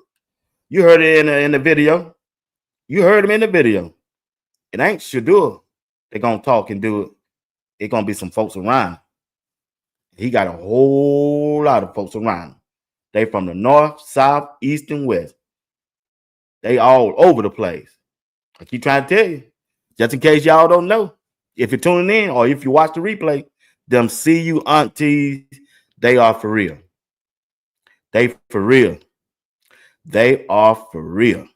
You heard it in the video. You heard him in the video. It ain't Shedeur. They're going to talk and do it. It's going to be some folks around. He got a whole lot of folks around him. They from the north, south, east, and west. They all over the place. I keep trying to tell you, just in case y'all don't know, if you're tuning in or if you watch the replay, them see you aunties, they are for real. They for real. They are for real.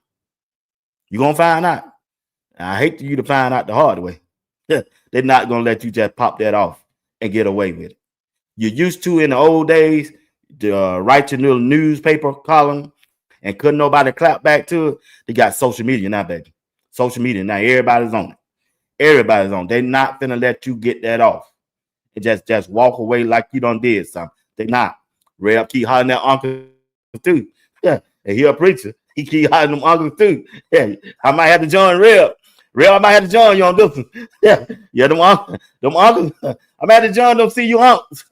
You're going to find out. I hate you to find out the hard way. They're not going to let you just pop that off and get away with it. You used to in the old days to write your little newspaper column and couldn't nobody clap back to it. They got social media now, baby. Social media now. Everybody's on it. Everybody's on it. They're not finna let you get that off and just walk away like you done did something. They not. Reb keep hollering at uncle too. Yeah, and he a preacher. He keep hollering them uncles too. Yeah, I might have to join Reb. Reb, I might have to join you on this one. Yeah, them uncles. I might have to join them. See you uncles.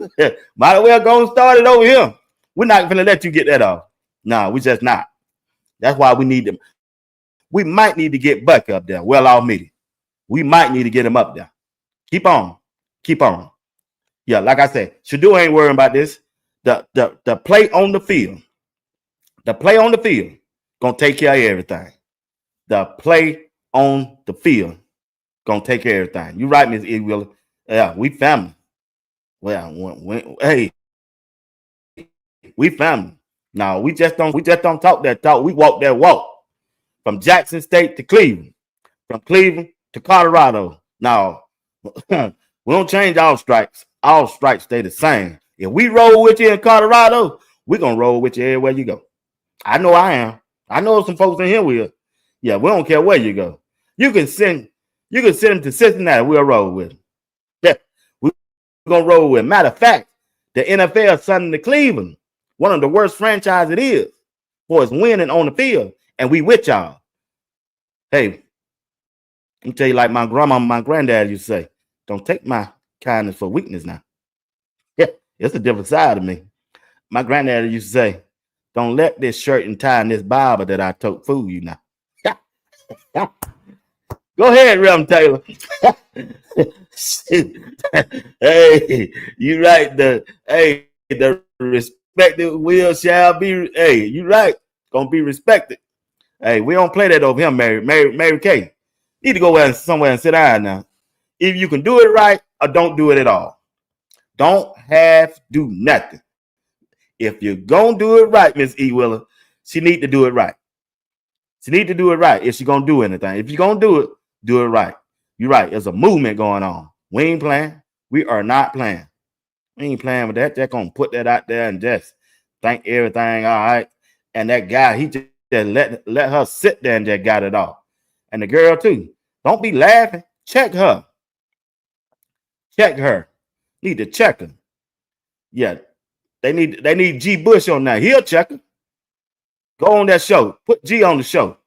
Might as well go and start it over here. We're not gonna let you get that off. No, we just not. That's why we need them. We might need to get Buck up there. Well, off meeting. We might need to get him up there. Keep on. Yeah, like I said, Shedeur ain't worrying about this. The play on the field. The play on the field gonna take care of everything. The play on the field gonna take care of everything. You right, Miss Wheeler. Yeah, we family. Well, hey, we family. No, we just don't talk that talk. We walk that walk from Jackson State to Cleveland, from Cleveland to Colorado. Now, we don't change our stripes. Our stripes stay the same. If we roll with you in Colorado, we're gonna roll with you everywhere you go. I know I am. I know some folks in here will. Yeah, we don't care where you go. You can send them to Cincinnati. We'll roll with them. Yeah, we're gonna roll with them. Matter of fact, the NFL sending to Cleveland, one of the worst franchise it is for its winning on the field, and we with y'all. Hey, let me tell you, like my grandma and my granddad used to say, don't take my kindness for weakness now. Yeah, it's a different side of me. My granddad used to say, don't let this shirt and tie and this Bible that I took fool you now. Go ahead, Reverend Taylor. Hey, you right. The respected will shall be. Hey, you right. Gonna be respected. Hey, we don't play that over here, Mary Kay. Need to go somewhere and sit down now. If you can do it right or don't do it at all. Don't do nothing. If you're gonna do it right, Miss E. Wheeler, she need to do it right. She need to do it right if she's gonna do anything. If you're gonna do it right. You're right. There's a movement going on. We ain't playing. We are not playing. We ain't playing with that. They're gonna put that out there and just think everything all right. And that guy, he just let her sit there and just got it off. And the girl too. Don't be laughing. Check her. Check her. Need to check her. Yeah. They need G Bush on that. He'll check her. Go on that show. Put G on the show.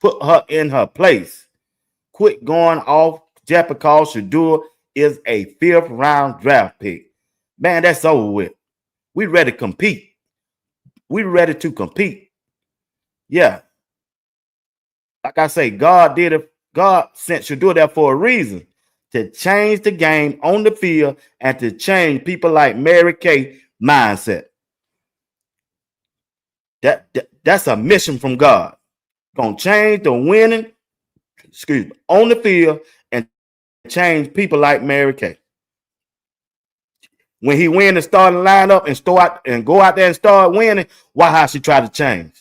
Put her in her place. Quit going off just because Shedeur is a 5th round draft pick. Man, that's over with. We ready to compete. We ready to compete. Yeah. Like I say, God did it. God sent Shedeur there for a reason. To change the game on the field and to change people like Mary Kay mindset. That's a mission from God. Gonna change the winning, on the field and change people like Mary Kay. When he win the starting lineup and go out there and start winning, why how she try to change?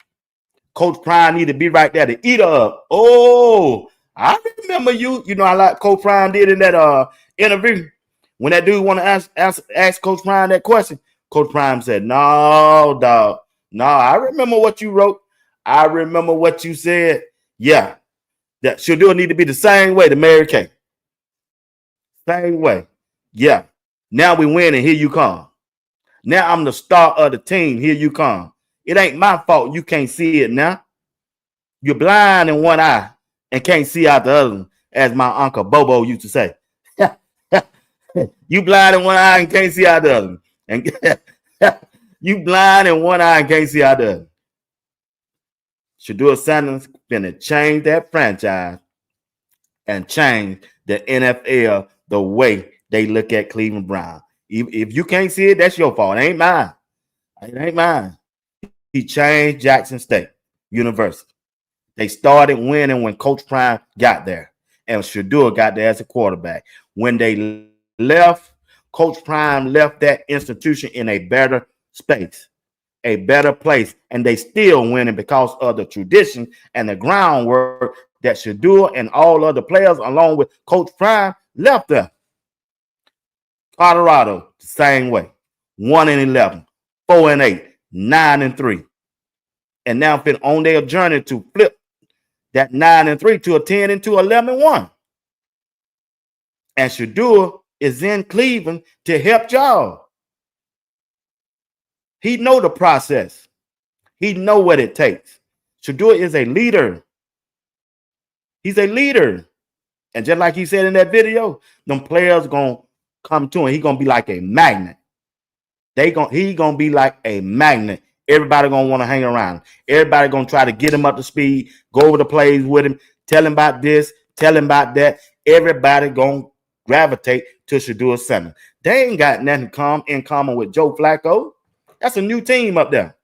Coach Prime need to be right there to eat her up. Oh, I remember you. You know, I like Coach Prime did in that interview. When that dude want to ask Coach Prime that question, Coach Prime said, no, dog. No, I remember what you wrote. I remember what you said. Yeah. That Shedeur need to be the same way to Mary Kay. Same way. Yeah. Now we win and here you come. Now I'm the star of the team. Here you come. It ain't my fault you can't see it now. You're blind in one eye and can't see out the other one, as my Uncle Bobo used to say. You blind in one eye and can't see out the other one. And you blind in one eye and can't see out the other. Shedeur Sanders finna change that franchise and change the NFL the way they look at Cleveland Browns. If you can't see it, that's your fault. It ain't mine. It ain't mine. He changed Jackson State University. They started winning when Coach Prime got there, and Shedeur got there as a quarterback. When they left, Coach Prime left that institution in a better space, a better place, and they still winning because of the tradition and the groundwork that Shedeur and all other players, along with Coach Prime, left there. Colorado, the same way. 1-11, 4-8, 9-3. And now been on their journey to flip that 9-3 to a 10 to 11-1. And Shedeur is in Cleveland to help y'all. He know the process. He know what it takes. Shedeur is a leader. He's a leader. And just like he said in that video, them players gonna come to him. He gonna be like a magnet. He gonna be like a magnet. Everybody gonna want to hang around. Everybody gonna try to get him up to speed, go over the plays with him, tell him about this, tell him about that. Everybody gonna gravitate to Shedeur Sanders. They ain't got nothing in common with Joe Flacco. That's a new team up there.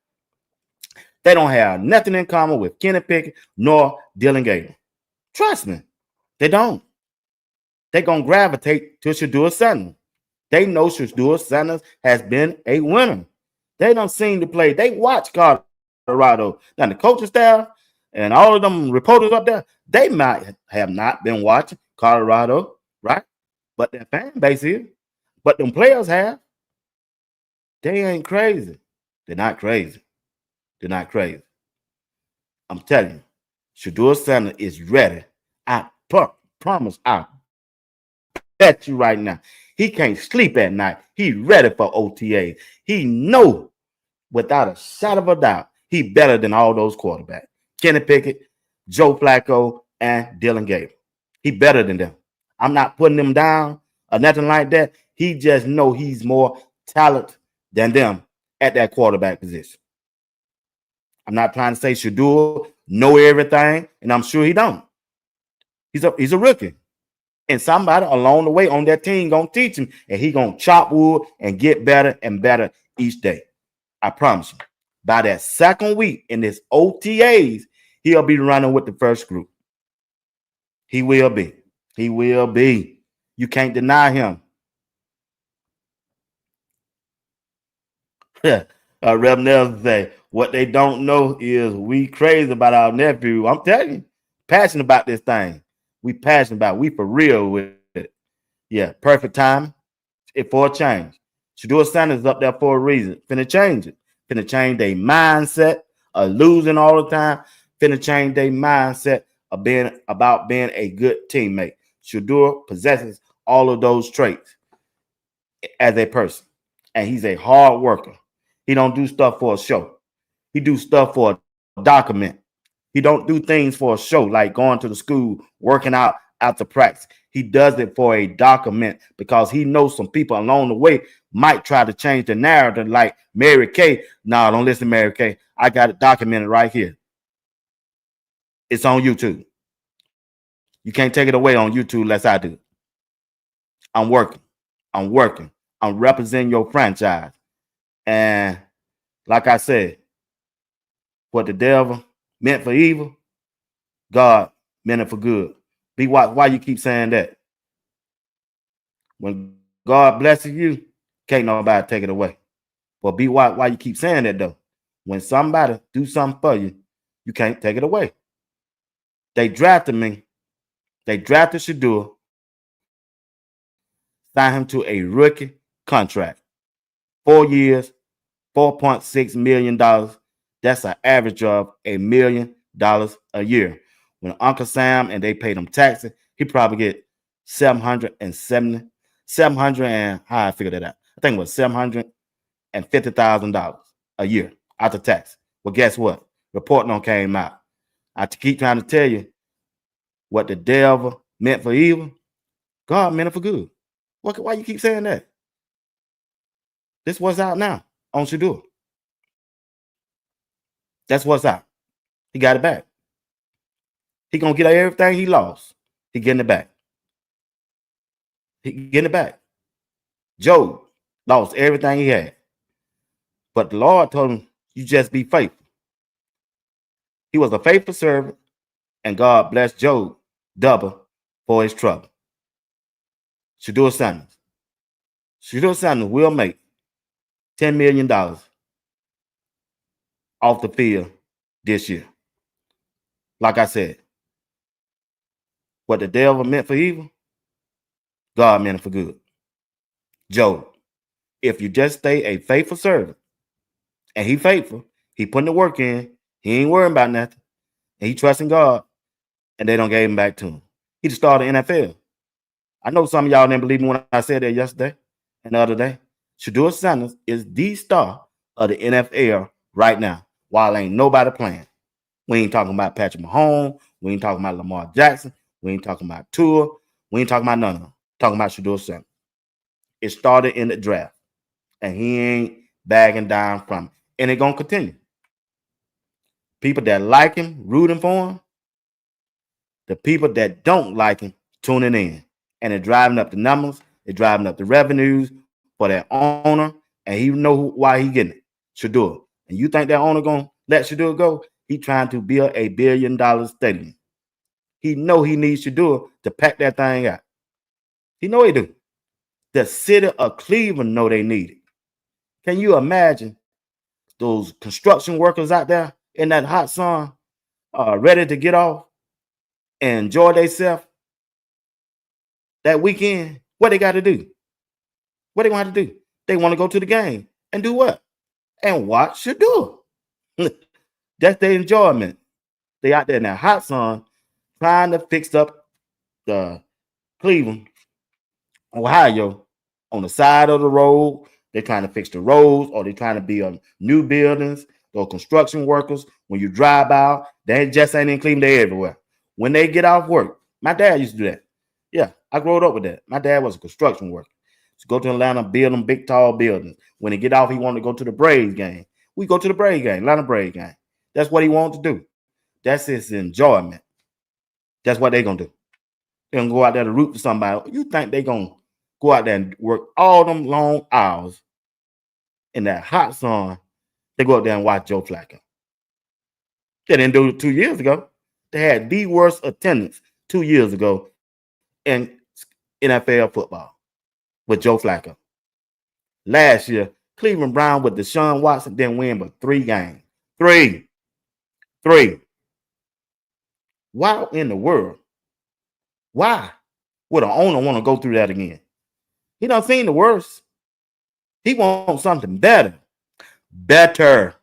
They don't have nothing in common with Kenny Pickett nor Dylan Gabriel. Trust me, they don't. They're going to gravitate to Shedeur Sanders. They know Shedeur Sanders has been a winner. They don't seem to play. They watch Colorado. Now, the coaching staff and all of them reporters up there, they might have not been watching Colorado, right? But their fan base is. But them players have. They ain't crazy. They're not crazy. They're not crazy. I'm telling you, Shedeur Sanders is ready. I promise. I bet you right now. He can't sleep at night. He ready for OTA. He know without a shadow of a doubt he better than all those quarterbacks. Kenny Pickett, Joe Flacco, and Dylan Gabriel. He better than them. I'm not putting them down or nothing like that. He just know he's more talented than them at that quarterback position. I'm not trying to say Shedeur know everything, and I'm sure he don't. He's a rookie. And somebody along the way on that team gonna teach him, and he gonna chop wood and get better and better each day. I promise you. By that second week in this OTAs, he'll be running with the first group. He will be. He will be. You can't deny him. Rev Nelson say, what they don't know is we crazy about our nephew. I'm telling you, passionate about this thing. We passionate about it. We for real with it. Yeah, perfect time for a change. Shedeur Sanders is up there for a reason. Finna change it. Finna change their mindset of losing all the time. Finna change their mindset of being a good teammate. Shedeur possesses all of those traits as a person. And he's a hard worker. He don't do stuff for a show. He do stuff for a document. He don't do things for a show like going to the school, working out after practice. He does it for a document because he knows some people along the way might try to change the narrative like Mary Kay. No, don't listen to Mary Kay. I got it documented right here. It's on YouTube. You can't take it away on YouTube unless I do. I'm working. I'm representing your franchise. And like I said, what the devil meant for evil, God meant it for good. Be why you keep saying that? When God blesses you, can't nobody take it away. But be why you keep saying that though? When somebody do something for you, you can't take it away. They drafted me. They drafted Shedeur, signed him to a rookie contract. 4 years, $4.6 million. That's an average of $1 million a year. When Uncle Sam and they paid him taxes, he probably get 700 and how I figured that out. I think it was $750,000 a year after tax. Well, guess what? Report on came out. I keep trying to tell you what the devil meant for evil, God meant it for good. Why you keep saying that? This what's out now on Shedeur. That's what's out. He got it back. He gonna get everything he lost. He getting it back. He getting it back. Job lost everything he had. But the Lord told him, you just be faithful. He was a faithful servant, and God blessed Job double for his trouble. Shedeur Sanders. Shedeur Sanders will make $10 million off the field this year. Like I said, what the devil meant for evil, God meant it for good. Job, if you just stay a faithful servant, and he faithful, he putting the work in, he ain't worrying about nothing, and he trusting God, and they don't give him back to him. He just started NFL. I know some of y'all didn't believe me when I said that yesterday and the other day. Shedeur Sanders is the star of the NFL right now, while ain't nobody playing. We ain't talking about Patrick Mahomes. We ain't talking about Lamar Jackson. We ain't talking about Tua. We ain't talking about none of them. Talking about Shedeur Sanders. It started in the draft, and he ain't bagging down from it. And it's going to continue. People that like him, rooting for him. The people that don't like him, tuning in. and it's driving up the numbers, it's driving up the revenues for that owner, and he know why he getting it. Shedeur. And you think that owner gonna let Shedeur go? He trying to build $1 billion stadium. He know he needs Shedeur to pack that thing out. He know he do. The city of Cleveland know they need it. Can you imagine those construction workers out there in that hot sun, ready to get off and enjoy themselves that weekend? What they got to do? What they gonna have to do? They want to go to the game and do what? And watch Shedeur. That's their enjoyment. They out there in that hot sun trying to fix up the Cleveland, Ohio, on the side of the road. They're trying to fix the roads, or they're trying to build new buildings. Those construction workers, when you drive out, they just ain't in Cleveland, they're everywhere. When they get off work, my dad used to do that. Yeah, I grew up with that. My dad was a construction worker. So go to Atlanta, build them big, tall buildings. When he get off, he wanted to go to the Braves game. We go to the Braves game, Atlanta Braves game. That's what he wanted to do. That's his enjoyment. That's what they're going to do. They're going to go out there to root for somebody. You think they're going to go out there and work all them long hours in that hot sun? They go out there and watch Joe Flacco. They didn't do it 2 years ago. They had the worst attendance 2 years ago in NFL football with Joe Flacco. Last year, Cleveland Brown with Deshaun Watson didn't win but 3 games. Three. Why in the world? Why would an owner want to go through that again? He done seen the worst. He wants something better. Better.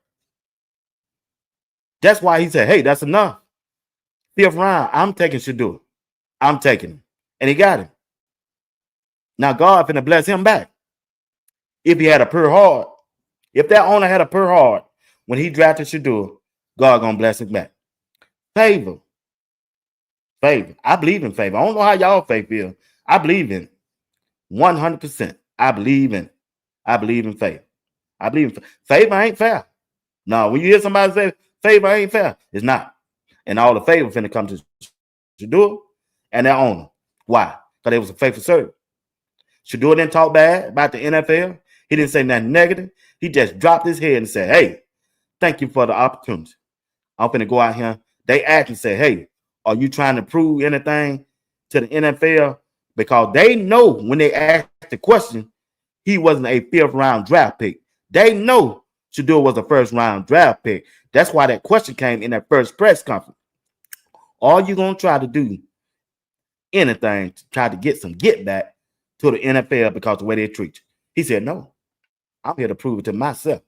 That's why he said, hey, that's enough. 5th round, I'm taking Shedeur. I'm taking him. And he got him. Now God finna bless him back. If he had a pure heart, if that owner had a pure heart when he drafted Shedeur, God gonna bless him back. Favor. I believe in favor. I don't know how y'all faith feel. I believe in it. 100%. I believe in it. I believe in favor. I believe in favor ain't fair. No, when you hear somebody say favor ain't fair, it's not. And all the favor finna come to Shedeur and their owner. Why? Because they was a faithful servant. Shedeur didn't talk bad about the NFL. He didn't say nothing negative. He just dropped his head and said, hey, thank you for the opportunity. I'm finna go out here. They asked and said, hey, are you trying to prove anything to the NFL? Because they know when they asked the question, he wasn't a 5th round draft pick. They know Shedeur was a 1st round draft pick. That's why that question came in that first press conference. Are you going to try to do anything to try to get some get back to the NFL because of the way they treat you? He said, no, I'm here to prove it to myself.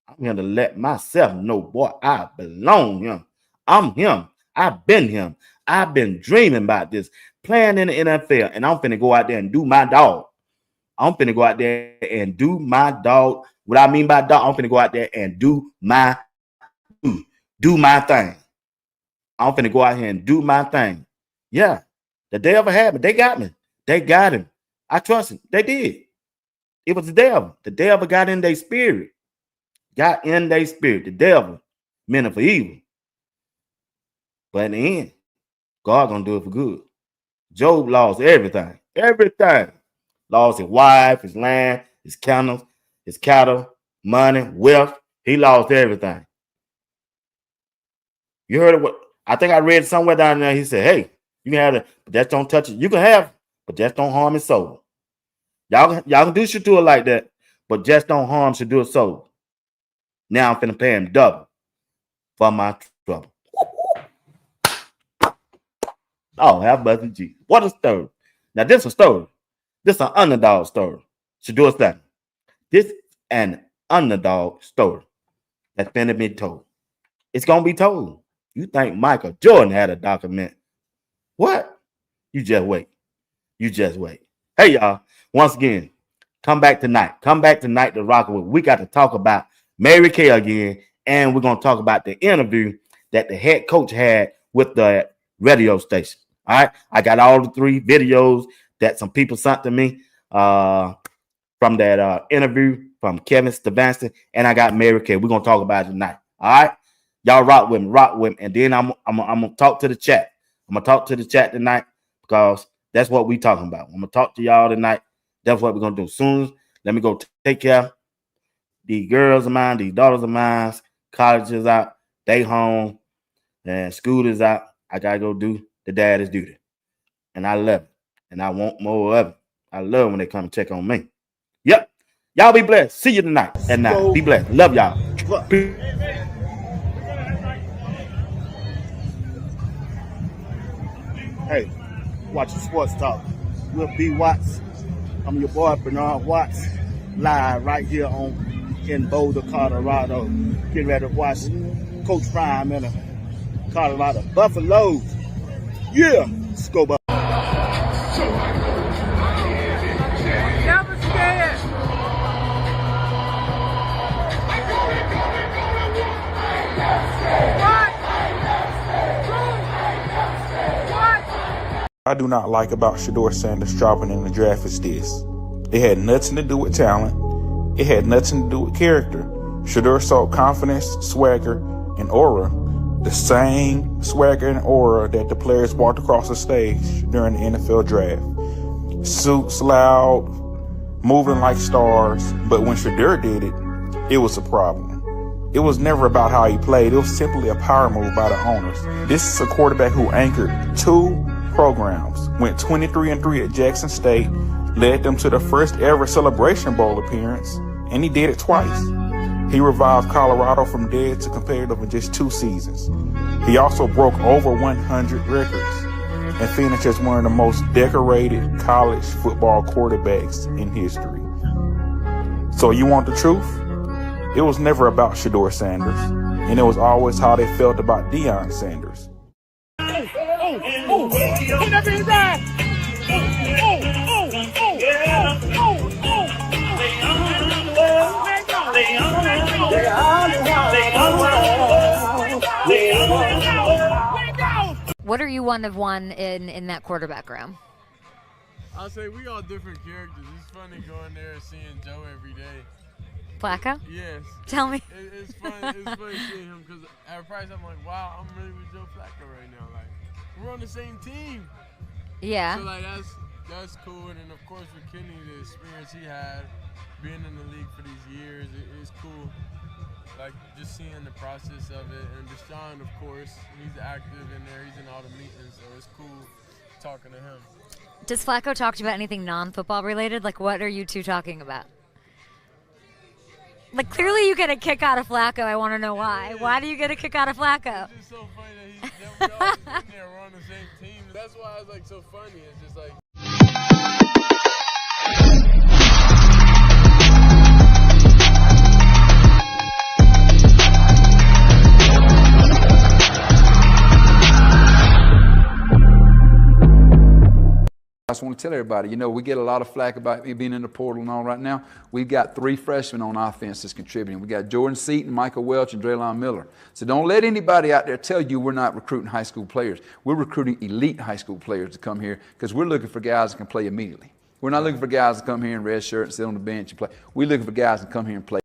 I'm here to let myself know, boy, I belong here. I'm him. I've been him. I've been dreaming about this, playing in the NFL, and I'm finna go out there and do my dog. I'm finna go out there and do my dog. What I mean by dog, I'm finna go out there and do my thing. I'm finna go out here and do my thing. Yeah, the devil had me. They got me. They got him. I trust him. They did. It was the devil. The devil got in their spirit. Got in their spirit. The devil meant it for evil. But in the end, God gonna do it for good. Job lost everything. Everything. Lost his wife, his land, his cattle, money, wealth. He lost everything. You heard what? I think I read somewhere down there. He said, hey, you can have it, but just don't touch it. You can have it, but just don't harm his soul. Y'all can do Shedeur like that, but just don't harm Shedeur's soul. Now I'm finna pay him double for my trouble. Oh, have mercy, Jesus. What a story. Now, this is a story. This is an underdog story. Shedeur Sanders. This is an underdog story that's finna be told. It's going to be told. You think Michael Jordan had a document. What? You just wait. You just wait. Hey, y'all. Once again, come back tonight. Come back tonight to rock with. We got to talk about Mary Kay again, and we're going to talk about the interview that the head coach had with the radio station. All right. I got all the 3 videos that some people sent to me from that interview from Kevin Stefanski, and I got Mary Kay. We're going to talk about it tonight. All right. Y'all rock with me, and then I'm going to talk to the chat. I'm going to talk to the chat tonight because That's what we talking about. I'm gonna talk to y'all tonight. That's what we're gonna do. Soon, let me go take care of these girls of mine, these daughters of mine. College is out, they home, and school is out. I gotta go do the daddy's duty, and I love it, and I want more of it. I love when they come and check on me. Yep, y'all be blessed. See you tonight at 9. Be blessed. Love y'all. Hey, watching Sports Talk with B. Watts. I'm your boy Bernard Watts, live right here in Boulder, Colorado. Getting ready to watch Coach Prime and the Colorado Buffaloes. Yeah, let's go, Buffaloes. Never scared. I do not like about Shedeur Sanders dropping in the draft is this. It had nothing to do with talent. It had nothing to do with character. Shedeur saw confidence, swagger, and aura. The same swagger and aura that the players walked across the stage during the NFL draft. Suits loud, moving like stars. But when Shedeur did it, it was a problem. It was never about how he played. It was simply a power move by the owners. This is a quarterback who anchored 2 programs, went 23-3 at Jackson State, led them to the first ever Celebration Bowl appearance, and he did it twice. He revived Colorado from dead to competitive in just 2 seasons. He also broke over 100 records and finished as one of the most decorated college football quarterbacks in history. So you want the truth? It was never about Shedeur Sanders, and it was always how they felt about Deion Sanders. What are you one of one in that quarterback room? I'll say we all different characters. It's funny going there and seeing Joe every day. Flacco? Yes. Tell me. It's funny seeing him because at first I'm like, wow, I'm really with Joe Flacco right now. Like, we're on the same team. Yeah. So like that's cool. And then of course with Kenny, the experience he had being in the league for these years, it's cool. Like just seeing the process of it. And Deshaun, of course, he's active in there. He's in all the meetings, so it's cool talking to him. Does Flacco talk to you about anything non-football related? Like, what are you two talking about? Like, clearly you get a kick out of Flacco. I want to know why. Why do you get a kick out of Flacco? It's just so funny that we all just in there, we're on the same team. That's why it's like so funny. It's just like. I just want to tell everybody, we get a lot of flack about me being in the portal and all right now. We've got 3 freshmen on offense that's contributing. We got Jordan Seaton, Michael Welch, and Draylon Miller. So don't let anybody out there tell you we're not recruiting high school players. We're recruiting elite high school players to come here because we're looking for guys that can play immediately. We're not looking for guys to come here in red shirt and sit on the bench and play. We're looking for guys to come here and play.